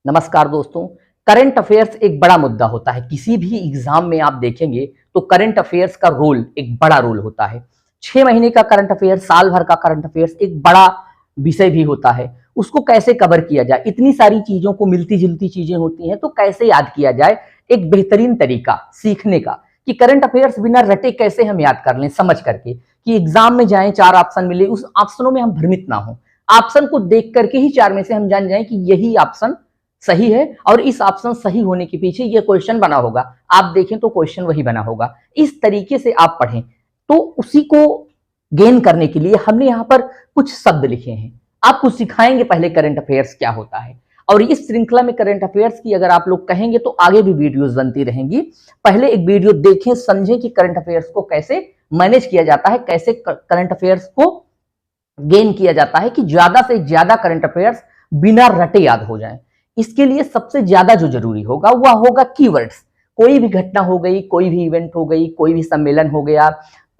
नमस्कार दोस्तों। Current affairs एक बड़ा मुद्दा होता है। किसी भी एग्जाम में आप देखेंगे तो करंट अफेयर्स का रोल एक बड़ा रोल होता है। 6 महीने का करंट अफेयर्स, साल भर का करंट अफेयर्स एक बड़ा विषय भी होता है। उसको कैसे कवर किया जाए, इतनी सारी चीजों को मिलती जुलती चीजें होती हैं, तो कैसे याद किया जाए। एक बेहतरीन तरीका सीखने का कि करंट अफेयर्स बिना रटे कैसे हम याद कर लें, समझ करके कि एग्जाम में जाएं, 4 ऑप्शन मिले, उस ऑप्शनों में हम भ्रमित ना हो। ऑप्शन को देख करके ही 4 में से हम जान जाएं कि यही ऑप्शन सही है और इस ऑप्शन सही होने के पीछे ये क्वेश्चन बना होगा। आप देखें तो क्वेश्चन वही बना होगा। इस तरीके से आप पढ़ें। तो उसी को गेन करने के लिए हमने यहाँ पर कुछ शब्द लिखे हैं। आपको सिखाएंगे पहले करंट अफेयर्स क्या होता है। और इस श्रृंखला में करंट अफेयर्स की अगर आप लोग कहेंगे तो आगे भी वीडियोस बनती रहेंगी। पहले एक वीडियो देखें, समझें कि करंट अफेयर्स को कैसे मैनेज किया जाता है, कैसे करंट अफेयर्स को गेन किया जाता है कि ज्यादा से ज्यादा करंट अफेयर्स बिना रटे याद हो जाएं। इसके लिए सबसे ज्यादा जो जरूरी होगा वह होगा कीवर्ड्स। कोई भी घटना हो गई, कोई भी इवेंट हो गई, कोई भी सम्मेलन हो गया,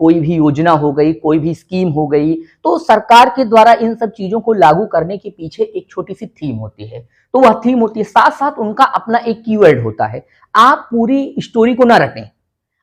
कोई भी योजना हो गई, कोई भी स्कीम हो गई, तो सरकार के द्वारा इन सब चीजों को लागू करने के पीछे एक छोटी सी थीम होती है। तो वह थीम होती है, साथ साथ उनका अपना एक कीवर्ड होता है। आप पूरी स्टोरी को ना रटें,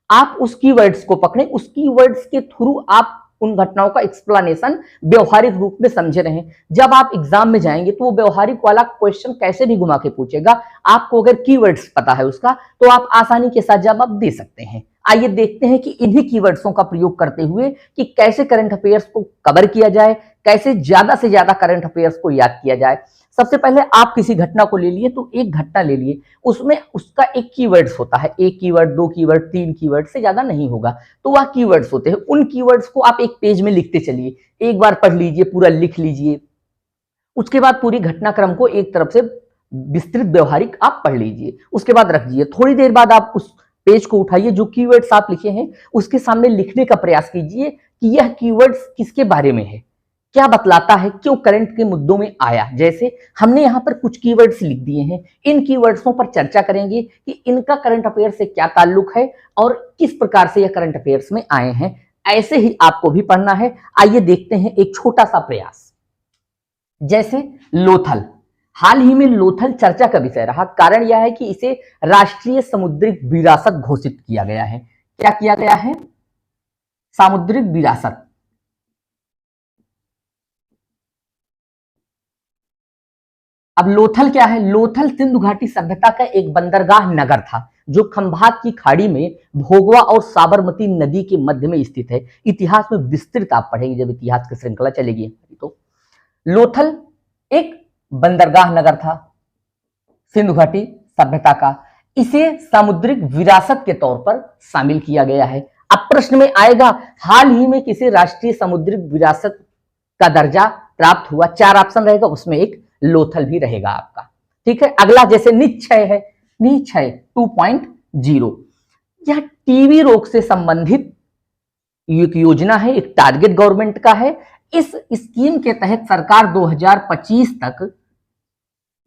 आप उस कीवर्ड्स को पकड़ें, उस कीवर्ड्स के थ्रू आप उन घटनाओं का एक्सप्लेनेशन व्यवहारिक रूप में समझे रहें। जब आप एग्जाम में जाएंगे तो वो व्यवहारिक वाला क्वेश्चन कैसे भी घुमा के पूछेगा, आपको अगर कीवर्ड्स पता है उसका तो आप आसानी के साथ जवाब दे सकते हैं। आइए देखते हैं कि इन्हीं कीवर्ड्सों का प्रयोग करते हुए कि कैसे करंट अफेयर्स को कवर किया जाए, कैसे ज्यादा से ज्यादा करंट अफेयर्स को याद किया जाए। सबसे पहले आप किसी घटना को ले लिए, तो एक घटना ले लिए, उसमें उसका एक कीवर्ड्स होता है। एक कीवर्ड, 2 कीवर्ड, 3 कीवर्ड से ज्यादा नहीं होगा। तो वह कीवर्ड्स होते हैं। उन कीवर्ड्स को आप एक पेज में लिखते चलिए, एक बार पढ़ लीजिए, पूरा लिख लीजिए। उसके बाद पूरी घटनाक्रम को एक तरफ से विस्तृत व्यवहारिक आप पढ़ लीजिए, उसके बाद रख दीजिए। थोड़ी देर बाद आप उस पेज को उठाइए, जो कीवर्ड्स आप लिखे हैं उसके सामने लिखने का प्रयास कीजिए कि यह कीवर्ड्स किसके बारे में है, क्या बतलाता है, क्यों करंट के मुद्दों में आया। जैसे हमने यहाँ पर कुछ कीवर्ड्स लिख दिए हैं, इन कीवर्ड्सों पर चर्चा करेंगे कि इनका करंट अफेयर से क्या ताल्लुक है और किस प्रकार से यह करंट अफेयर्स में आए हैं। ऐसे ही आपको भी पढ़ना है। आइए देखते हैं एक छोटा सा प्रयास। जैसे लोथल, हाल ही में लोथल चर्चा का विषय रहा। कारण यह है कि इसे राष्ट्रीय समुद्रिक विरासत घोषित किया गया है। क्या किया गया है? सामुद्रिक विरासत। अब लोथल क्या है? लोथल सिंधु घाटी सभ्यता का एक बंदरगाह नगर था जो खंभात की खाड़ी में भोगवा और साबरमती नदी के मध्य में स्थित है। इतिहास में विस्तृत आप पढ़ेंगे जब इतिहास की श्रृंखला चलेगी। तो लोथल एक बंदरगाह नगर था सिंधु घाटी सभ्यता का। इसे सामुद्रिक विरासत के तौर पर शामिल किया गया है। अब प्रश्न में आएगा, हाल ही में किसे राष्ट्रीय समुद्रिक विरासत का दर्जा प्राप्त हुआ? 4 ऑप्शन रहेगा, उसमें एक लोथल भी रहेगा आपका। ठीक है। अगला जैसे निश्चय है, निश्चय 2.0, यह टीबी रोग से संबंधित एक योजना है, एक टारगेट गवर्नमेंट का है। इस स्कीम के तहत सरकार 2025 तक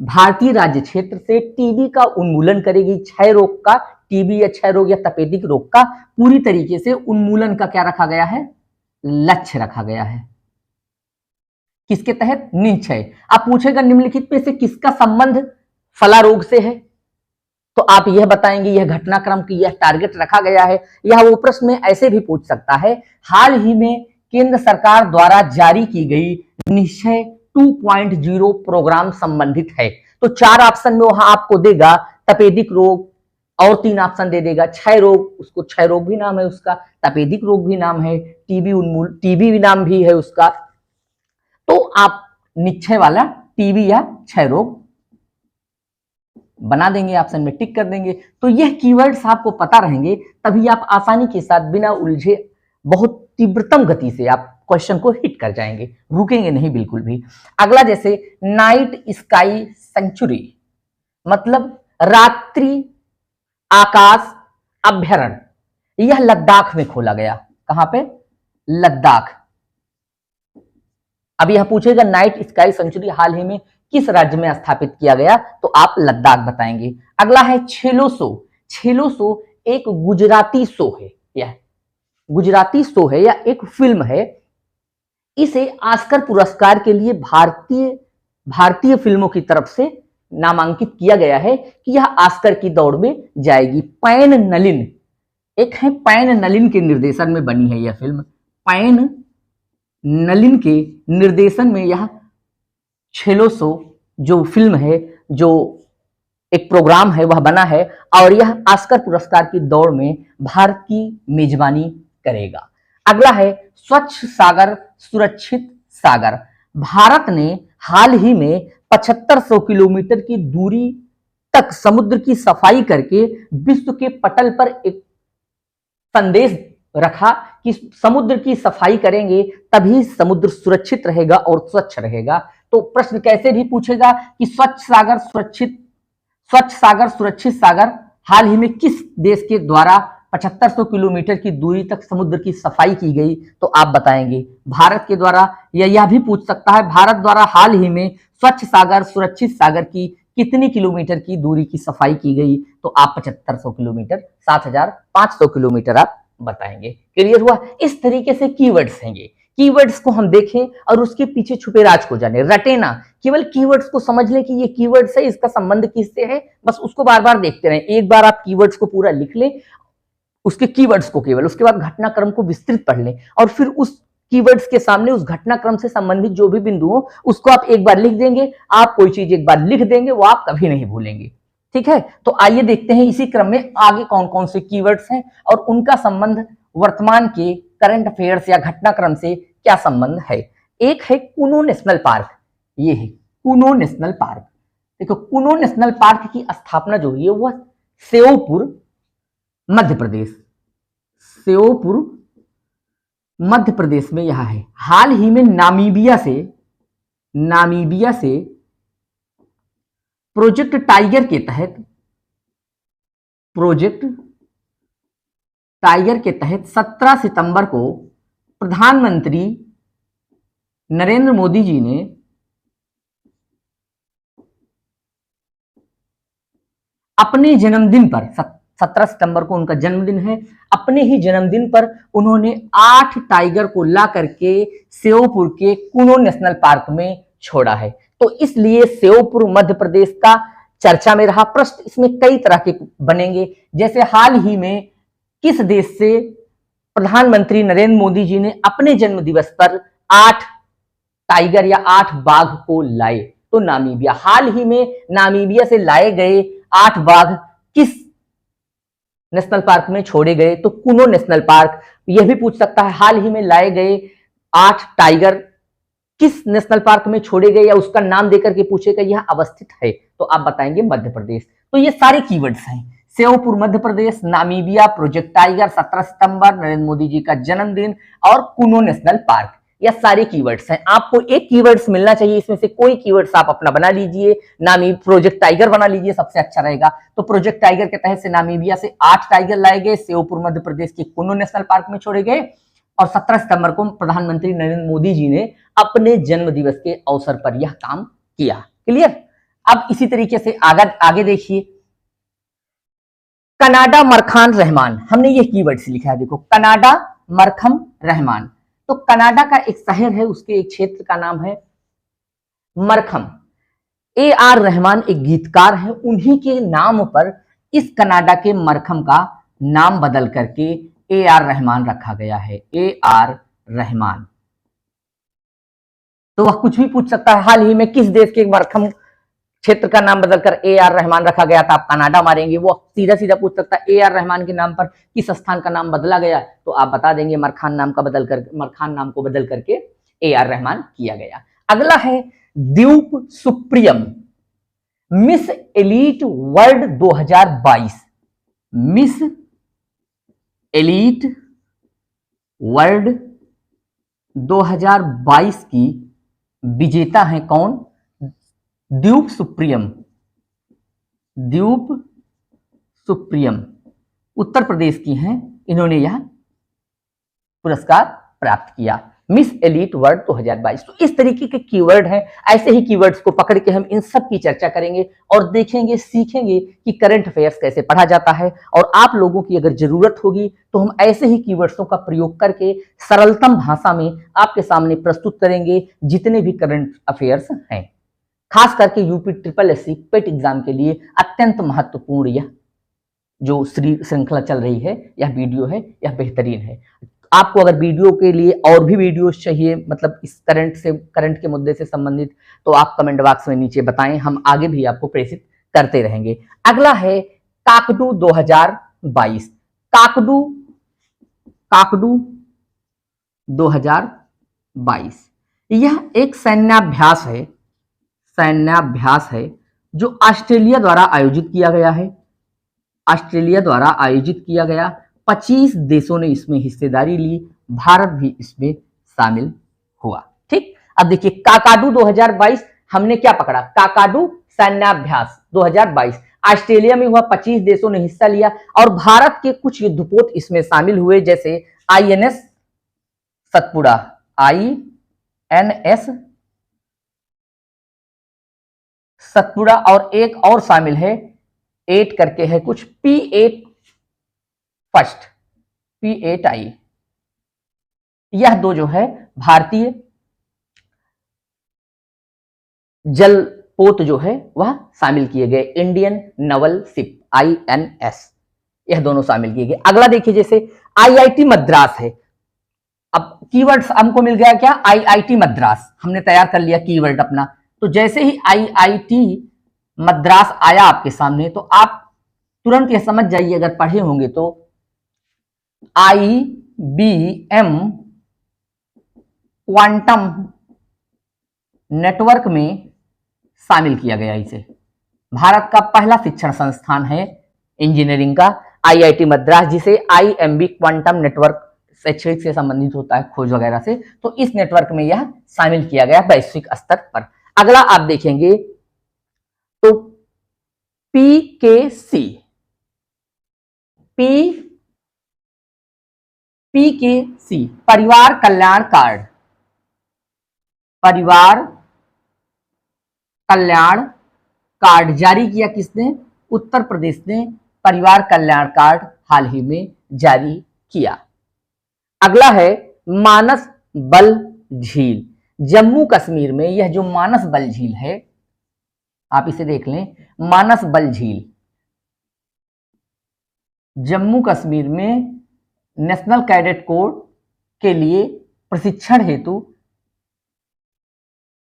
भारतीय राज्य क्षेत्र से टीबी का उन्मूलन करेगी। क्षय रोग का, टीबी या क्षय रोग या तपेदिक रोग का पूरी तरीके से उन्मूलन का क्या रखा गया है? लक्ष्य रखा गया है। किसके तहत? निश्चय। आप पूछेगा निम्नलिखित में से किसका संबंध फला रोग से है, तो आप यह बताएंगे यह घटनाक्रम की, यह टारगेट रखा गया है। यह वो प्रश्न में ऐसे भी पूछ सकता है, हाल ही में केंद्र सरकार द्वारा जारी की गई निश्चय 2.0 प्रोग्राम संबंधित है। तो 4 ऑप्शन में वहां आपको देगा तपेदिक रोग और 3 ऑप्शन दे देगा क्षय रोग, उसको क्षय रोग भी नाम है उसका, तपेदिक रोग भी नाम है, टीबी भी नाम भी है उसका। तो आप निश्चय वाला टीबी या क्षय रोग बना देंगे, ऑप्शन में टिक कर देंगे। तो यह कीवर्ड्स आपको पता रहेंगे, तभी आप आसानी के साथ बिना उलझे बहुत तीव्रतम गति से आप क्वेश्चन को हिट कर जाएंगे, रुकेंगे नहीं बिल्कुल भी। अगला जैसे नाइट स्काई सेंचुरी, मतलब रात्रि आकाश अभ्यारण्य। यह लद्दाख में खोला गया। कहां पे? लद्दाख। अब यह पूछेगा नाइट स्काई सेंचुरी हाल ही में किस राज्य में स्थापित किया गया, तो आप लद्दाख बताएंगे। अगला है छेलो शो। छेलो शो एक गुजराती शो है, यह गुजराती शो है या एक फिल्म है। इसे ऑस्कर पुरस्कार के लिए भारतीय फिल्मों की तरफ से नामांकित किया गया है कि यह ऑस्कर की दौड़ में जाएगी। पैन नलिन एक है, पैन नलिन के निर्देशन में बनी है यह फिल्म। पैन नलिन के निर्देशन में यह छेलोसो जो फिल्म है, जो एक प्रोग्राम है, वह बना है और यह ऑस्कर पुरस्कार की दौड़ में भारत की मेजबानी करेगा। अगला है स्वच्छ सागर सुरक्षित सागर। भारत ने हाल ही में 7500 किलोमीटर की दूरी तक समुद्र की सफाई करके विश्व के पटल पर एक संदेश रखा कि समुद्र की सफाई करेंगे तभी समुद्र सुरक्षित रहेगा और स्वच्छ रहेगा। तो प्रश्न कैसे भी पूछेगा कि स्वच्छ सागर सुरक्षित सागर हाल ही में किस देश के द्वारा 7500 किलोमीटर की दूरी तक समुद्र की सफाई की गई, तो आप बताएंगे भारत के द्वारा। या यह भी पूछ सकता है भारत द्वारा हाल ही में स्वच्छ सागर सुरक्षित सागर की कितनी किलोमीटर की दूरी की सफाई की गई, तो आप 7500 किलोमीटर 7500 किलोमीटर आप बताएंगे। क्लियर हुआ? इस तरीके से कीवर्ड्स हैं ये। कीवर्ड्स को हम देखें और उसके पीछे छुपे राज को जाने, रटे ना, केवल कीवर्ड्स को समझ लें कि ये कीवर्ड्स है, इसका संबंध किससे है, बस उसको बार बार देखते रहें। एक बार आप कीवर्ड्स को पूरा लिख लें, उसके कीवर्ड्स को केवल, उसके बाद घटनाक्रम को विस्तृत पढ़ लें और फिर उस कीवर्ड्स के सामने उस घटनाक्रम से संबंधित जो भी बिंदु हो उसको आप एक बार लिख देंगे। आप कोई चीज एक बार लिख देंगे वो आप कभी नहीं भूलेंगे। ठीक है, तो आइए देखते हैं इसी क्रम में आगे कौन कौन से कीवर्ड्स हैं और उनका संबंध वर्तमान के करंट अफेयर्स या घटनाक्रम से क्या संबंध है। एक है कुनो नेशनल पार्क। ये है कुनो नेशनल पार्क। देखो, कुनो नेशनल पार्क की स्थापना जो हुई है वह श्योपुर मध्य प्रदेश, श्योपुर मध्य प्रदेश में यह है। हाल ही में नामीबिया से प्रोजेक्ट टाइगर के तहत 17 सितंबर को प्रधानमंत्री नरेंद्र मोदी जी ने अपने जन्मदिन पर, 17 सितंबर को उनका जन्मदिन है, अपने ही जन्मदिन पर उन्होंने 8 टाइगर को ला करके श्योपुर के कुनो नेशनल पार्क में छोड़ा है। तो इसलिए श्योपुर मध्य प्रदेश का चर्चा में रहा। प्रश्न इसमें कई तरह के बनेंगे, जैसे हाल ही में किस देश से प्रधानमंत्री नरेंद्र मोदी जी ने अपने जन्म दिवस पर 8 टाइगर या 8 बाघ को लाए, तो नामीबिया। हाल ही में नामीबिया से लाए गए 8 बाघ किस नेशनल पार्क में छोड़े गए, तो कुनो नेशनल पार्क। यह भी पूछ सकता है हाल ही में लाए गए 8 टाइगर किस नेशनल पार्क में छोड़े गए या उसका नाम देकर के पूछेगा यह अवस्थित है, तो आप बताएंगे मध्य प्रदेश। तो ये सारे कीवर्ड्स हैं, Sheopur Madhya Pradesh, Namibia, project tiger, 17 सितंबर नरेंद्र मोदी जी का जन्मदिन और कुनो नेशनल पार्क, यह सारे कीवर्ड्स हैं। आपको एक कीवर्ड्स मिलना चाहिए, इसमें से कोई कीवर्ड्स आप अपना बना लीजिए। नामी प्रोजेक्ट टाइगर बना लीजिए, सबसे अच्छा रहेगा। तो प्रोजेक्ट टाइगर के तहत से नामीबिया से 8 टाइगर लाए गए, श्योपुर मध्य प्रदेश के कुनो नेशनल पार्क में छोड़े गए और 17 सितंबर को प्रधानमंत्री नरेंद्र मोदी जी ने अपने जन्म दिवस के अवसर पर यह काम किया। क्लियर? अब इसी तरीके से आगे देखिए, कनाडा मरखान रहमान, हमने ये कीवर्ड्स लिखा है। देखो, कनाडा मरखम रहमान, तो कनाडा का एक शहर है, उसके एक क्षेत्र का नाम है मरखम। AR रहमान एक गीतकार है, उन्हीं के नाम पर इस कनाडा के मरखम का नाम बदल करके AR रहमान रखा गया है। AR रहमान, तो वह कुछ भी पूछ सकता है। हाल ही में किस देश के मरखम क्षेत्र का नाम बदलकर AR रहमान रखा गया था, आप कनाडा मारेंगे। वो सीधा सीधा पूछ सकता है AR रहमान के नाम पर किस स्थान का नाम बदला गया, तो आप बता देंगे मरखान नाम को बदल करके AR रहमान किया गया। अगला है द्यूप सुप्रियम, Miss Elite World 2022। Miss Elite World 2022 की विजेता है कौन? द्यूप सुप्रियम। द्यूप सुप्रियम उत्तर प्रदेश की हैं, इन्होंने यह पुरस्कार प्राप्त किया, मिस एलीट वर्ल्ड 2022। तो इस तरीके के कीवर्ड हैं। ऐसे ही कीवर्ड्स को पकड़ के हम इन सब की चर्चा करेंगे और देखेंगे, सीखेंगे कि करंट अफेयर्स कैसे पढ़ा जाता है। और आप लोगों की अगर जरूरत होगी तो हम ऐसे ही कीवर्ड्सों का प्रयोग करके सरलतम भाषा में आपके सामने प्रस्तुत करेंगे जितने भी करंट अफेयर्स हैं। खास करके यूपी ट्रिपल एससी पेट एग्जाम के लिए अत्यंत महत्वपूर्ण यह जो श्रृंखला चल रही है, यह वीडियो है, यह बेहतरीन है। आपको अगर वीडियो के लिए और भी वीडियोस चाहिए, मतलब इस करंट के मुद्दे से संबंधित, तो आप कमेंट बॉक्स में नीचे बताएं, हम आगे भी आपको प्रेषित करते रहेंगे। अगला है काकडू 2022। काकडू 2022 यह एक सैन्याभ्यास है जो ऑस्ट्रेलिया द्वारा आयोजित किया गया। 25 देशों ने इसमें हिस्सेदारी ली, भारत भी इसमें शामिल हुआ। ठीक, अब देखिए काकाडू 2022 हमने क्या पकड़ा, काकाडू सैन्याभ्यास 2022 ऑस्ट्रेलिया में हुआ, 25 देशों ने हिस्सा लिया और भारत के कुछ युद्धपोत इसमें शामिल हुए, जैसे INS सतपुड़ा, INS सतपुड़ा, और एक और शामिल है 8 करके है कुछ, P8 फर्स्ट, P8I। यह दो जो है भारतीय जलपोत जो है वह शामिल किए गए, इंडियन नवल शिप INS, यह दोनों शामिल किए गए। अगला देखिए, जैसे IIT मद्रास है। अब कीवर्ड्स हमको मिल गया क्या, IIT मद्रास हमने तैयार कर लिया कीवर्ड अपना। तो जैसे ही IIT मद्रास आया आपके सामने, तो आप तुरंत यह समझ जाइए, अगर पढ़े होंगे तो IBM क्वांटम नेटवर्क में शामिल किया गया। इसे भारत का पहला शिक्षण संस्थान है इंजीनियरिंग का IIT मद्रास, जिसे IMB क्वांटम नेटवर्क शैक्षणिक से संबंधित होता है, खोज वगैरह से, तो इस नेटवर्क में यह शामिल किया गया वैश्विक स्तर पर। अगला आप देखेंगे तो PKC परिवार कल्याण कार्ड जारी किया किसने, उत्तर प्रदेश ने परिवार कल्याण कार्ड हाल ही में जारी किया। अगला है मानस बल झील, जम्मू कश्मीर में यह जो मानस बल झील है, आप इसे देख लें, मानस बल झील जम्मू कश्मीर में नेशनल कैडेट कोर के लिए प्रशिक्षण हेतु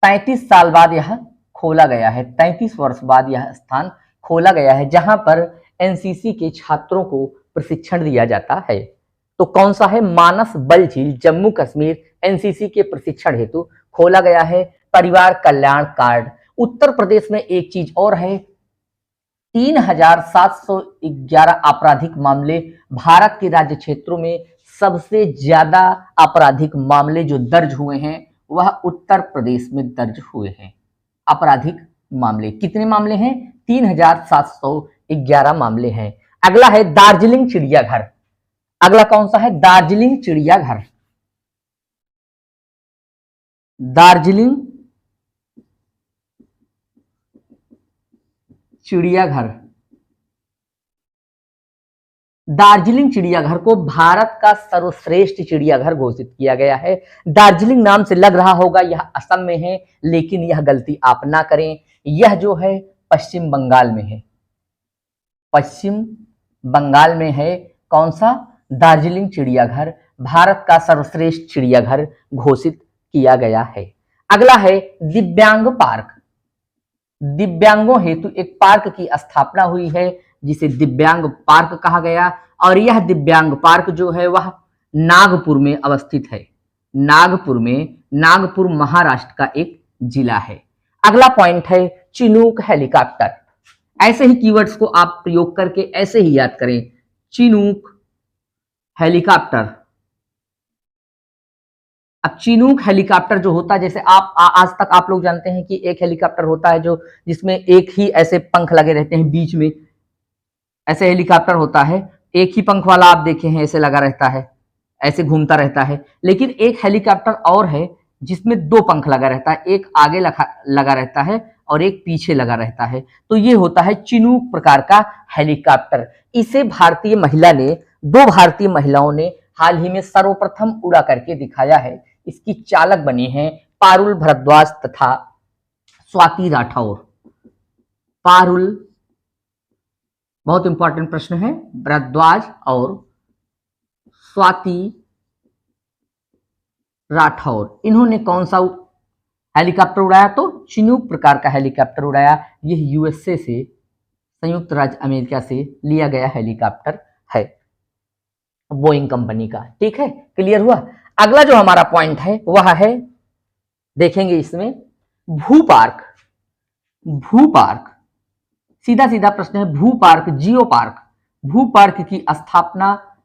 33 साल बाद यह खोला गया है, 33 वर्ष बाद यह स्थान खोला गया है, जहां पर एनसीसी के छात्रों को प्रशिक्षण दिया जाता है। तो कौन सा है, मानस बल झील जम्मू कश्मीर, एनसीसी के प्रशिक्षण हेतु खोला गया है। परिवार कल्याण कार्ड। उत्तर प्रदेश में एक चीज और है, 3711 आपराधिक मामले, भारत के राज्य क्षेत्रों में सबसे ज्यादा आपराधिक मामले जो दर्ज हुए हैं वह उत्तर प्रदेश में दर्ज हुए हैं। आपराधिक मामले कितने मामले हैं, 3711 मामले हैं। अगला है दार्जिलिंग चिड़ियाघर। अगला कौन सा है, दार्जिलिंग चिड़ियाघर। दार्जिलिंग चिड़ियाघर को भारत का सर्वश्रेष्ठ चिड़ियाघर घोषित किया गया है। दार्जिलिंग नाम से लग रहा होगा यह असम में है, लेकिन यह गलती आप ना करें, यह जो है पश्चिम बंगाल में है। पश्चिम बंगाल में है कौन सा, दार्जिलिंग चिड़ियाघर, भारत का सर्वश्रेष्ठ चिड़ियाघर घोषित किया गया है। अगला है दिव्यांग पार्क। दिव्यांगों हेतु एक पार्क की स्थापना हुई है जिसे दिव्यांग पार्क कहा गया, और यह दिव्यांग पार्क जो है वह नागपुर में अवस्थित है। नागपुर महाराष्ट्र का एक जिला है। अगला पॉइंट है चिनूक हेलीकॉप्टर। ऐसे ही कीवर्ड्स को आप प्रयोग करके ऐसे ही याद करें, चिनूक हेलीकॉप्टर। अब चिनूक हेलीकॉप्टर जो होता है, जैसे आप आज तक आप लोग जानते हैं कि एक हेलीकॉप्टर होता है जो जिसमें एक ही ऐसे पंख लगे रहते हैं बीच में, ऐसे हेलीकॉप्टर होता है, एक ही पंख वाला आप देखे हैं, ऐसे लगा रहता है, ऐसे घूमता रहता है। लेकिन एक हेलीकॉप्टर और है जिसमें 2 पंख लगा रहता है, एक आगे लगा रहता है और एक पीछे लगा रहता है। तो ये होता है चिनूक प्रकार का हेलीकॉप्टर। इसे दो भारतीय महिलाओं ने हाल ही में सर्वप्रथम उड़ा करके दिखाया है। इसकी चालक बनी है पारुल भरद्वाज तथा स्वाति राठौर। पारुल, बहुत इंपॉर्टेंट प्रश्न है, भरद्वाज और स्वाति राठौर, इन्होंने कौन सा हेलीकॉप्टर उड़ाया? तो चिनूक प्रकार का हेलीकॉप्टर उड़ाया। यह यूएसए से, संयुक्त राज्य अमेरिका से लिया गया हेलीकॉप्टर है, बोइंग कंपनी का। ठीक है, क्लियर हुआ। अगला जो हमारा पॉइंट है वह है, देखेंगे इसमें भू पार्क। भू पार्क, सीधा सीधा प्रश्न है, भू पार्क, जियो पार्क। भू पार्क की स्थापना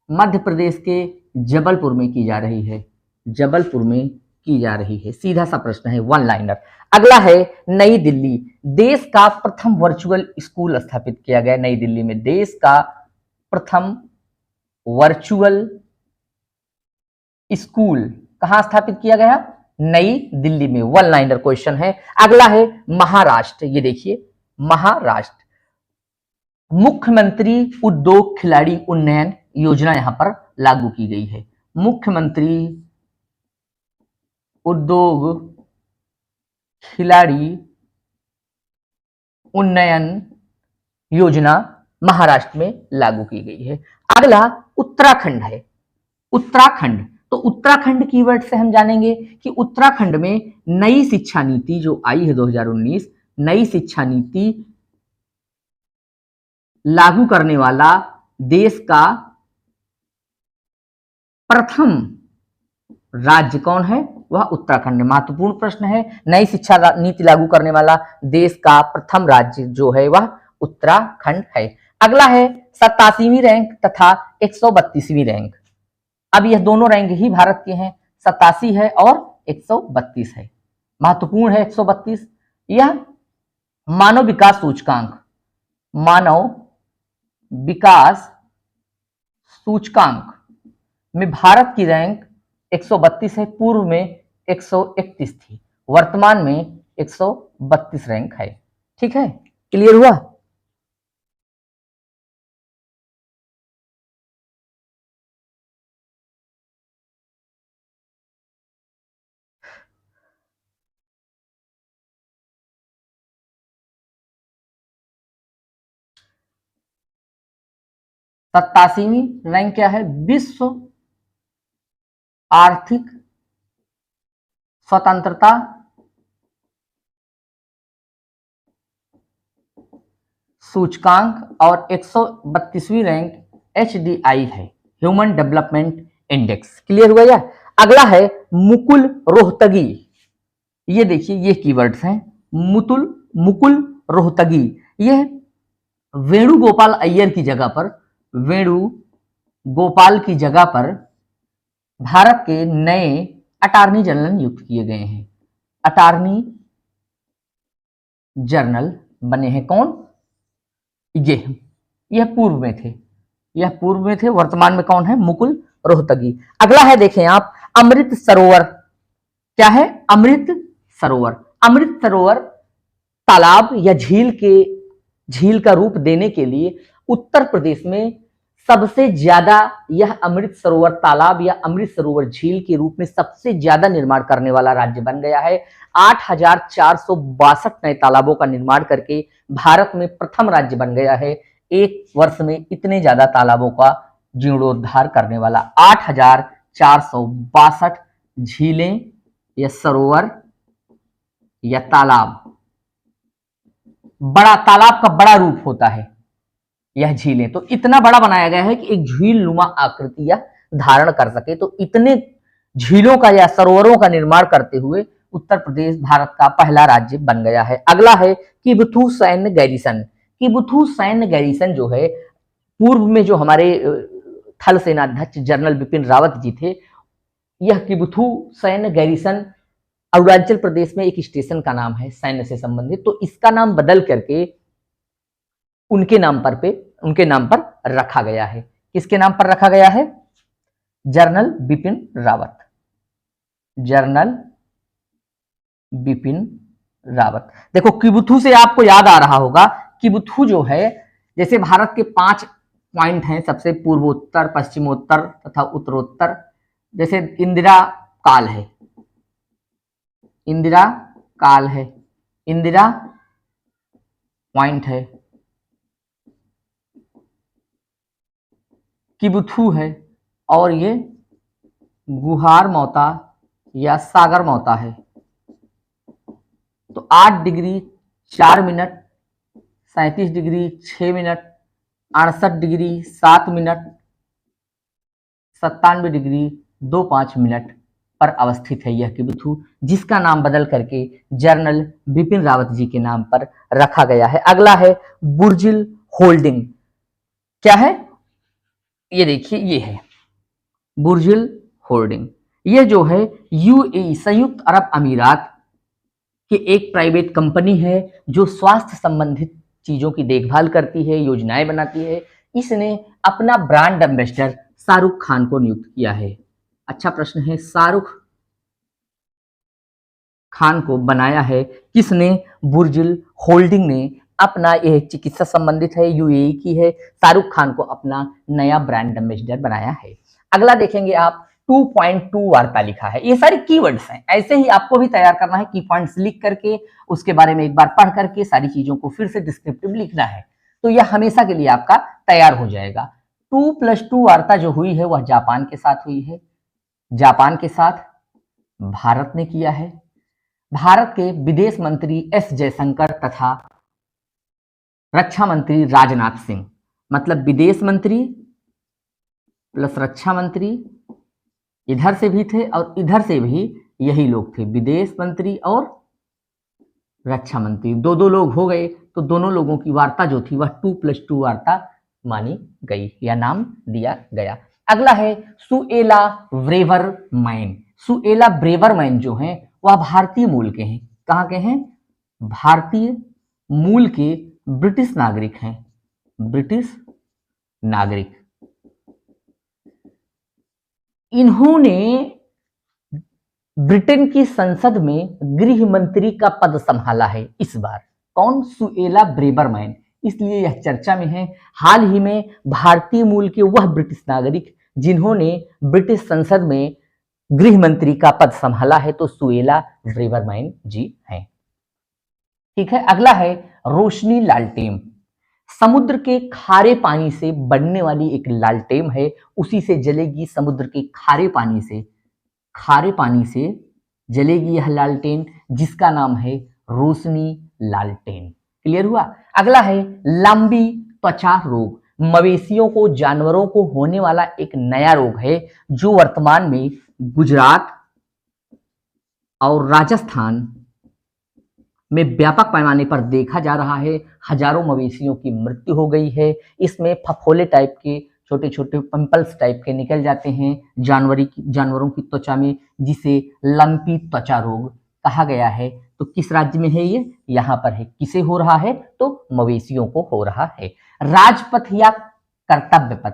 मध्य प्रदेश के जबलपुर में की जा रही है। जबलपुर में की जा रही है, सीधा सा प्रश्न है, वन लाइनर। अगला है नई दिल्ली। देश का प्रथम वर्चुअल स्कूल स्थापित किया गया नई दिल्ली में। देश का प्रथम वर्चुअल स्कूल कहां स्थापित किया गया? नई दिल्ली में। वन लाइनर क्वेश्चन है। अगला है महाराष्ट्र। ये देखिए, महाराष्ट्र मुख्यमंत्री उद्योग खिलाड़ी उन्नयन योजना यहां पर लागू की गई है। मुख्यमंत्री उद्योग खिलाड़ी उन्नयन योजना महाराष्ट्र में लागू की गई है। अगला उत्तराखंड है। उत्तराखंड, तो उत्तराखंड कीवर्ड से हम जानेंगे कि उत्तराखंड में नई शिक्षा नीति जो आई है 2019, नई शिक्षा नीति लागू करने वाला देश का प्रथम राज्य कौन है? वह उत्तराखंड। महत्वपूर्ण प्रश्न है, नई शिक्षा नीति लागू करने वाला देश का प्रथम राज्य जो है वह उत्तराखंड है। अगला है 87वीं रैंक तथा 132वीं रैंक। अब यह दोनों रैंक ही भारत के हैं, 87 है और 132 है। महत्वपूर्ण है 132। यह मानव विकास सूचकांक, मानव विकास सूचकांक में भारत की रैंक 132 है। पूर्व में 131 थी, वर्तमान में 132 रैंक है। ठीक है, क्लियर हुआ। सत्तासीवीं रैंक क्या है? विश्व आर्थिक स्वतंत्रता सूचकांक और 132वीं रैंक HDI है, ह्यूमन डेवलपमेंट इंडेक्स। क्लियर हुआ या? अगला है मुकुल रोहतगी। ये देखिए, ये कीवर्ड्स हैं, मुकुल रोहतगी। यह वेणुगोपाल अय्यर की जगह पर, वेणुगोपाल की जगह पर भारत के नए अटॉर्नी जनरल नियुक्त किए गए हैं। अटॉर्नी जनरल बने हैं कौन? यह पूर्व में थे, यह पूर्व में थे, वर्तमान में कौन है? मुकुल रोहतगी। अगला है, देखें आप, अमृत सरोवर। क्या है? अमृत सरोवर। अमृत सरोवर तालाब या झील का रूप देने के लिए उत्तर प्रदेश में सबसे ज्यादा, यह अमृत सरोवर तालाब या अमृत सरोवर झील के रूप में सबसे ज्यादा निर्माण करने वाला राज्य बन गया है। 8,462 नए तालाबों का निर्माण करके भारत में प्रथम राज्य बन गया है, एक वर्ष में इतने ज्यादा तालाबों का जीर्णोद्धार करने वाला। 8,462 झीलें या सरोवर या तालाब, बड़ा तालाब का बड़ा रूप होता है यह झीलें, तो इतना बड़ा बनाया गया है कि एक झील नुमा आकृति या धारण कर सके। तो इतने झीलों का या सरोवरों का निर्माण करते हुए उत्तर प्रदेश भारत का पहला राज्य बन गया है। अगला है किबथू सैन्य गैरिसन। किबथू सैन्य गैरिसन जो है, पूर्व में जो हमारे थल सेनाध्यक्ष जनरल बिपिन रावत जी थे, यह किबथू सैन्य गैरिसन अरुणाचल प्रदेश में एक स्टेशन का नाम है सैन्य से संबंधित। तो इसका नाम बदल करके उनके नाम पर रखा गया है। किसके नाम पर रखा गया है? जनरल बिपिन रावत। जनरल बिपिन रावत। देखो, किबथू से आपको याद आ रहा होगा, किबथू जो है, जैसे भारत के 5 पॉइंट हैं, सबसे पूर्वोत्तर, पश्चिमोत्तर तथा उत्तरोत्तर। जैसे इंदिरा काल है, इंदिरा काल है, इंदिरा पॉइंट है, किबुथु है, और ये गुहार मौता या सागर मौता है। तो 8 degree 4 minute, 37 degree 6 minute, 68 degree 7 minute, 97 degree 25 minute पर अवस्थित है यह किबुथु, जिसका नाम बदल करके जनरल बिपिन रावत जी के नाम पर रखा गया है। अगला है बुर्जिल होल्डिंग। क्या है? ये देखिए, ये है बुर्जिल होल्डिंग। ये जो है यूएई, संयुक्त अरब अमीरात कि एक प्राइवेट कंपनी है जो स्वास्थ्य संबंधित चीजों की देखभाल करती है, योजनाएं बनाती है। इसने अपना ब्रांड एम्बेसडर शाहरुख खान को नियुक्त किया है। अच्छा प्रश्न है, शाहरुख खान को बनाया है किसने? बुर्जिल होल्डिंग ने अपना, यह चिकित्सा संबंधित है, यूएई की है, शाहरुख खान को अपना नया ब्रांड एम्बेसडर बनाया है। अगला देखेंगे आप, 2.2 वार्ता लिखा है। ये सारी कीवर्ड्स हैं, ऐसे ही आपको भी तैयार करना है, की पॉइंट्स लिख करके उसके बारे में एक बार पढ़ करके सारी चीजों को फिर से डिस्क्रिप्टिव लिखना है, तो यह हमेशा के लिए आपका तैयार हो जाएगा। 2+2 वार्ता जो हुई है वह जापान के साथ हुई है। जापान के साथ भारत ने किया है। भारत के विदेश मंत्री एस जयशंकर तथा रक्षा मंत्री राजनाथ सिंह, मतलब विदेश मंत्री प्लस रक्षा मंत्री इधर से भी थे और इधर से भी यही लोग थे, विदेश मंत्री और रक्षा मंत्री, दो लोग हो गए, तो दोनों लोगों की वार्ता जो थी वह 2+2 वार्ता मानी गई या नाम दिया गया। अगला है Suella Braverman. Suella Braverman जो हैं वह भारतीय मूल के हैं। कहाँ के हैं? भारतीय मूल के ब्रिटिश नागरिक हैं, ब्रिटिश नागरिक। इन्होंने ब्रिटेन की संसद में गृह मंत्री का पद संभाला है इस बार। कौन? सुएला ब्रेवरमैन, इसलिए यह चर्चा में है। हाल ही में भारतीय मूल के वह ब्रिटिश नागरिक जिन्होंने ब्रिटिश संसद में गृह मंत्री का पद संभाला है, तो सुएला ब्रेवरमैन जी हैं। ठीक है। अगला है रोशनी लालटेन। समुद्र के खारे पानी से बनने वाली एक लालटेन है, उसी से जलेगी, समुद्र के खारे पानी से जलेगी यह लालटेन, जिसका नाम है रोशनी लालटेन। क्लियर हुआ? अगला है लंबी त्वचा रोग। मवेशियों को, जानवरों को होने वाला एक नया रोग है जो वर्तमान में गुजरात और राजस्थान में व्यापक पैमाने पर देखा जा रहा है। हजारों मवेशियों की मृत्यु हो गई है। इसमें फफोले टाइप के छोटे छोटे पिंपल्स टाइप के निकल जाते हैं जानवरों की त्वचा में, जिसे लंपी त्वचा रोग कहा गया है। तो किस राज्य में है ये? यहाँ पर है। किसे हो रहा है? तो मवेशियों को हो रहा है। राजपथ या कर्तव्य पथ।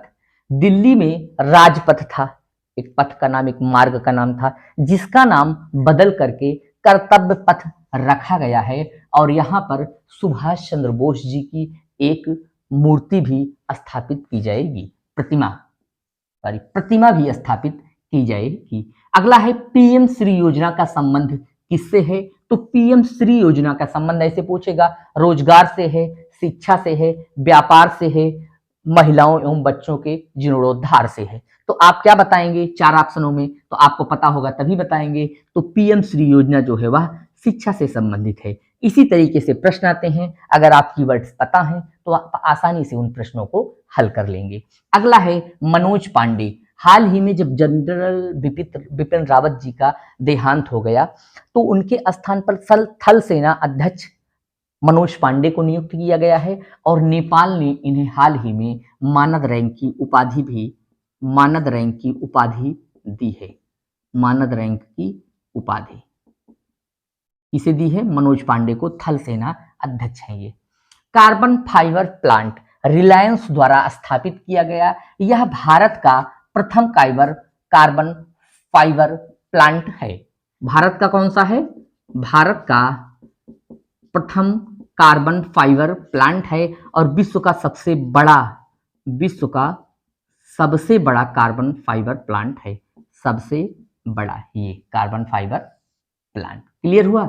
दिल्ली में राजपथ था, एक पथ का नाम, एक मार्ग का नाम था, जिसका नाम बदल करके कर्तव्य पथ रखा गया है। और यहाँ पर सुभाष चंद्र बोस जी की एक मूर्ति भी स्थापित की जाएगी, प्रतिमा भी स्थापित की जाएगी। अगला है पीएम श्री योजना का संबंध किससे है? तो पीएम श्री योजना का संबंध ऐसे पूछेगा, रोजगार से है, शिक्षा से है, व्यापार से है, महिलाओं एवं बच्चों के जीर्णोद्धार से है। तो आप क्या बताएंगे 4 ऑप्शनों में? तो आपको पता होगा तभी बताएंगे। तो पीएम श्री योजना जो है वह शिक्षा से संबंधित है। इसी तरीके से प्रश्न आते हैं, अगर आप कीवर्ड्स पता हैं तो आप आसानी से उन प्रश्नों को हल कर लेंगे। अगला है मनोज पांडे। हाल ही में जब जनरल बिपिन रावत जी का देहांत हो गया, तो उनके स्थान पर थल सेना अध्यक्ष मनोज पांडे को नियुक्त किया गया है। और नेपाल ने इन्हें हाल ही में मानद रैंक की उपाधि दी है। मानद रैंक की उपाधि किसे दी है? मनोज पांडे को। थल सेना अध्यक्ष हैं ये। कार्बन फाइबर प्लांट रिलायंस द्वारा स्थापित किया गया। यह भारत का प्रथम कार्बन फाइबर प्लांट है। भारत का कौन सा है? भारत का प्रथम कार्बन फाइबर प्लांट है और विश्व का सबसे बड़ा कार्बन फाइबर प्लांट है। सबसे बड़ा ये कार्बन फाइबर प्लांट। क्लियर हुआ?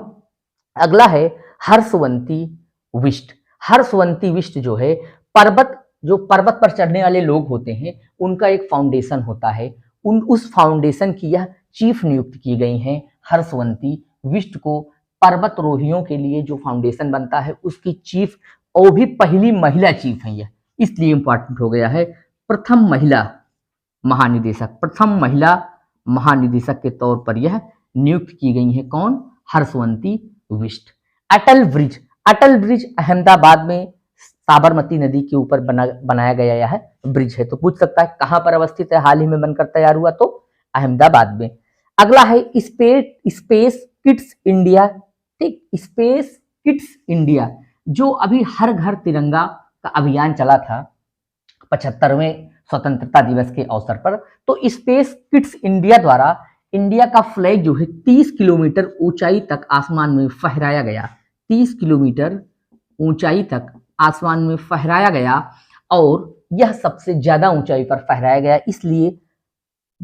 अगला है हर्षवंती विष्ट। हर्षवंती विष्ट जो है पर्वत पर चढ़ने वाले लोग होते हैं, उनका एक फाउंडेशन होता है। उस फाउंडेशन की यह चीफ नियुक्त की गई हैं हर्षवंती विष्ट को। पर्वतरोहियों के लिए जो फाउंडेशन बनता है उसकी चीफ, वो भी पहली महिला चीफ है यह, इसलिए इंपॉर्टेंट हो गया है। प्रथम महिला महानिदेशक के तौर पर यह नियुक्त की गई है। कौन? हर्षवंती विष्ट। अटल ब्रिज अहमदाबाद में साबरमती नदी के ऊपर बनाया गया यह ब्रिज है। तो पूछ सकता है कहां पर अवस्थित है, हाल ही में बनकर तैयार हुआ, तो अहमदाबाद में। अगला है स्पेस किड्स इंडिया। ठीक, स्पेस किड्स इंडिया जो अभी हर घर तिरंगा का अभियान चला था 75वें स्वतंत्रता दिवस के अवसर पर, तो स्पेस किड्स इंडिया द्वारा इंडिया का फ्लैग जो है 30 किलोमीटर ऊंचाई तक आसमान में फहराया गया। 30 किलोमीटर ऊंचाई तक आसमान में फहराया गया, और यह सबसे ज्यादा ऊंचाई पर फहराया गया। इसलिए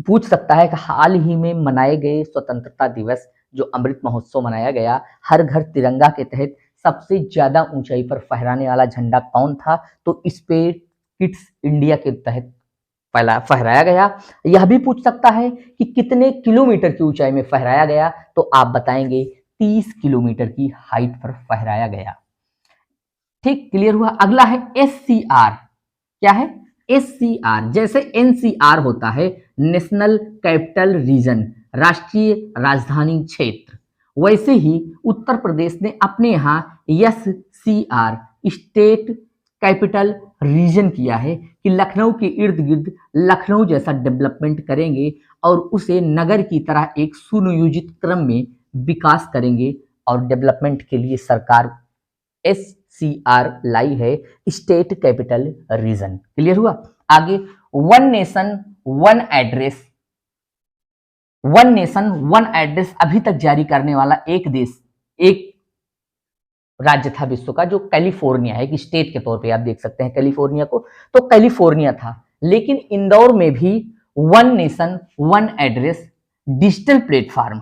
पूछ सकता है कि हाल ही में मनाए गए स्वतंत्रता दिवस जो अमृत महोत्सव मनाया गया, हर घर तिरंगा के तहत सबसे ज्यादा ऊंचाई पर फहराने वाला झंडा कौन था? तो स्पेस किड्स इंडिया के तहत फहराया गया। यह भी पूछ सकता है कि कितने किलोमीटर की ऊंचाई में फहराया गया, तो आप बताएंगे 30 किलोमीटर की हाइट पर फहराया गया। ठीक, क्लियर हुआ। अगला है SCR। क्या है? SCR जैसे NCR होता है, नेशनल कैपिटल रीजन, राष्ट्रीय राजधानी क्षेत्र, वैसे ही उत्तर प्रदेश ने अपने यहाँ SCR, स्टेट कैपिटल रीजन किया है कि लखनऊ के इर्द गिर्द लखनऊ जैसा डेवलपमेंट करेंगे और उसे नगर की तरह एक सुनियोजित क्रम में विकास करेंगे, और डेवलपमेंट के लिए सरकार SCR लाई है, स्टेट कैपिटल रीजन। क्लियर हुआ। आगे वन नेशन वन एड्रेस अभी तक जारी करने वाला एक राज्य था विश्व का, जो कैलिफोर्निया है। एक स्टेट के तौर पे आप देख सकते हैं कैलिफोर्निया को, तो कैलिफोर्निया था। लेकिन इंदौर में भी one nation one address digital platform,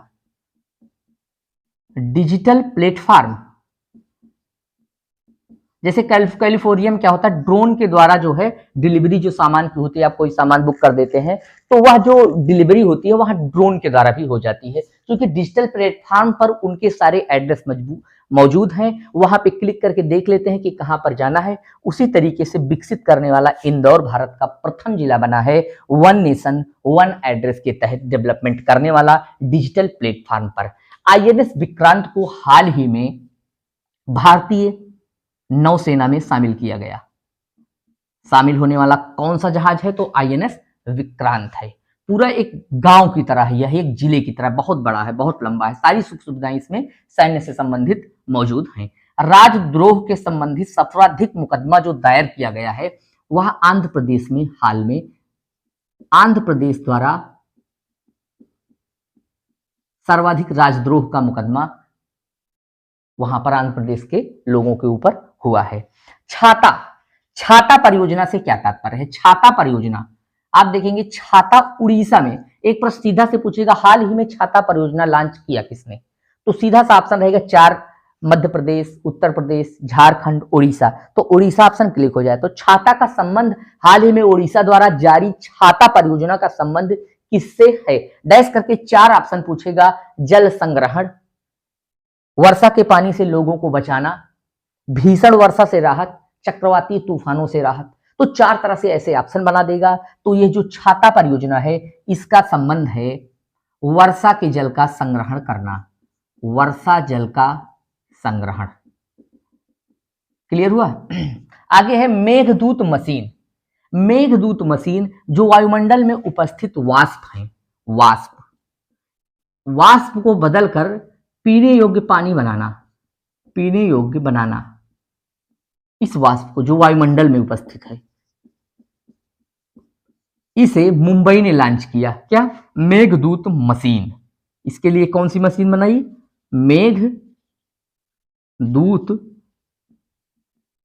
जैसे कैलिफोर्निया में क्या होता है, ड्रोन के द्वारा जो है डिलीवरी जो सामान की होती है, आप कोई सामान बुक कर देते हैं तो वह जो डिलीवरी होती है वह ड्रोन के द्वारा भी हो जाती है, क्योंकि डिजिटल प्लेटफॉर्म पर उनके सारे एड्रेस मौजूद हैं। वहां पे क्लिक करके देख लेते हैं कि कहां पर जाना है। उसी तरीके से विकसित करने वाला इंदौर भारत का प्रथम जिला बना है वन नेशन वन एड्रेस के तहत डेवलपमेंट करने वाला डिजिटल प्लेटफॉर्म पर। INS विक्रांत को हाल ही में भारतीय नौसेना में शामिल किया गया। शामिल होने वाला कौन सा जहाज है? तो INS विक्रांत है। पूरा एक गांव की तरह है, यह एक जिले की तरह बहुत बड़ा है, बहुत लंबा है। सारी सुख सुविधाएं इसमें सैन्य से संबंधित मौजूद हैं। राजद्रोह के संबंधित सर्वाधिक मुकदमा जो दायर किया गया है वह आंध्र प्रदेश में हाल में आंध्र प्रदेश द्वारा सर्वाधिक राजद्रोह का मुकदमा वहां पर आंध्र प्रदेश के लोगों के ऊपर हुआ है। छाता परियोजना से क्या तात्पर्य है? छाता परियोजना आप देखेंगे, छाता उड़ीसा में। एक प्रश्न सीधा से पूछेगा हाल ही में छाता परियोजना लॉन्च किया किसने? तो सीधा सा ऑप्शन रहेगा 4, मध्य प्रदेश, उत्तर प्रदेश, झारखंड, उड़ीसा। तो उड़ीसा ऑप्शन क्लिक हो जाए। तो छाता का संबंध हाल ही में उड़ीसा द्वारा जारी छाता परियोजना का संबंध किससे है? डैश करके 4 ऑप्शन पूछेगा। जल संग्रहण, वर्षा के पानी से लोगों को बचाना, भीषण वर्षा से राहत, चक्रवाती तूफानों से राहत। तो 4 तरह से ऐसे ऑप्शन बना देगा। तो ये जो छाता परियोजना है इसका संबंध है वर्षा के जल का संग्रहण करना, वर्षा जल का संग्रहण। क्लियर हुआ। आगे है मेघदूत मशीन। मेघदूत मशीन जो वायुमंडल में उपस्थित वाष्प है, वाष्प को बदलकर पीने योग्य पानी बनाना, पीने योग्य बनाना, इस वाष्प को जो वायुमंडल में उपस्थित है, इसे मुंबई ने लॉन्च किया। क्या? मेघदूत मशीन। इसके लिए कौन सी मशीन बनाई? मेघदूत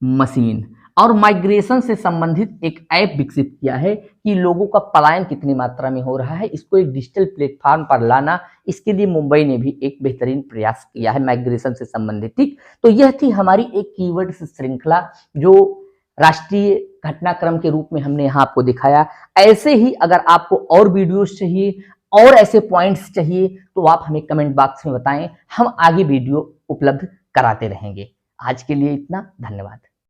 मशीन। और माइग्रेशन से संबंधित एक ऐप विकसित किया है कि लोगों का पलायन कितनी मात्रा में हो रहा है, इसको एक डिजिटल प्लेटफॉर्म पर लाना, इसके लिए मुंबई ने भी एक बेहतरीन प्रयास किया है माइग्रेशन से संबंधित। ठीक, तो यह थी हमारी एक कीवर्ड श्रृंखला जो राष्ट्रीय घटनाक्रम के रूप में हमने यहाँ आपको दिखाया। ऐसे ही अगर आपको और वीडियोस चाहिए और ऐसे पॉइंट्स चाहिए तो आप हमें कमेंट बॉक्स में बताएं, हम आगे वीडियो उपलब्ध कराते रहेंगे। आज के लिए इतना, धन्यवाद।